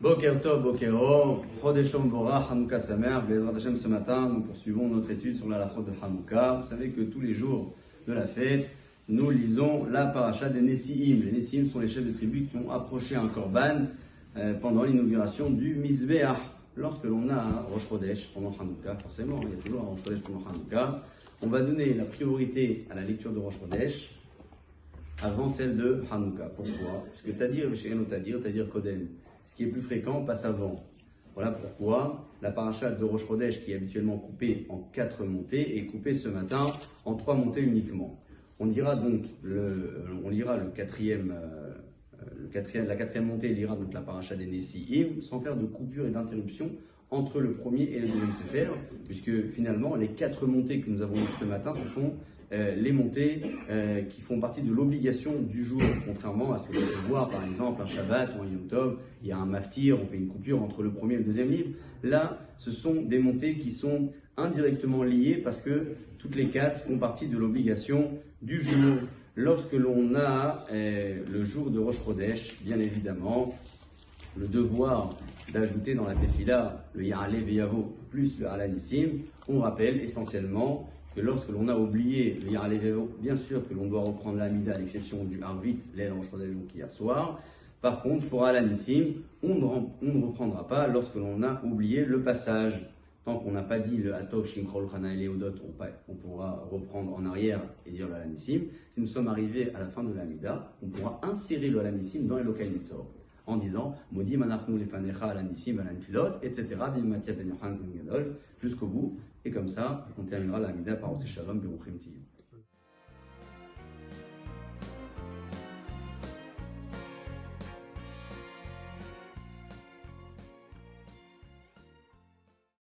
Boker Tov, Boker Or, Chodesh Vora, Hanouka Samer, Bezrat Hashem. Ce matin, nous poursuivons notre étude sur la halachot de Hanouka. Vous savez que tous les jours de la fête, nous lisons la paracha des Nessiim. Les Nessiim sont les chefs de tribu qui ont approché un korban pendant l'inauguration du Mizbeach. Lorsque l'on a un Rosh Chodesh pendant Hanouka, forcément, il y a toujours un Rosh Chodesh pendant Hanouka, on va donner la priorité à la lecture de Rosh Chodesh avant celle de Hanouka. Pourquoi? Parce que Tadir, Tadir Kodem, ce qui est plus fréquent passe avant. Voilà pourquoi la paracha de Rosh Chodesh, qui est habituellement coupée en 4 montées, est coupée ce matin en 3 montées uniquement. On lira donc la quatrième montée, lira donc la paracha des Nessiim, sans faire de coupure et d'interruption entre le premier et le deuxième Sefer, puisque finalement les 4 montées que nous avons eues ce matin, ce sont les montées qui font partie de l'obligation du jour, contrairement à ce que vous pouvez voir par exemple un Shabbat ou un Yom Tov, il y a un Maftir, on fait une coupure entre le premier et le deuxième livre. Là, ce sont des montées qui sont indirectement liées parce que toutes les 4 font partie de l'obligation du jour. Lorsque l'on a le jour de Rosh Chodesh, bien évidemment, le devoir d'ajouter dans la Tefila le Ya'aleh Ve'yavo plus le Alanissim, on rappelle essentiellement que lorsque l'on a oublié le Ya'aleh Ve'yavo, bien sûr que l'on doit reprendre l'Amida à l'exception du Arvit, l'aile Rosh Chodesh hier soir. Par contre, pour Alanissim, on ne reprendra pas lorsque l'on a oublié le passage. Tant qu'on n'a pas dit le Atov, Shinkrol, Chana et Leodot, on pourra reprendre en arrière et dire le Alanissim. Si nous sommes arrivés à la fin de l'Amida, on pourra insérer le Alanissim dans les Lokai Nitzor en disant Modi Manachnu Lefanecha Alanissim, Alanfilot, etc. Jusqu'au bout. Et comme ça, on terminera l'Amida par Osé Shalom, Beruchim Tiyou.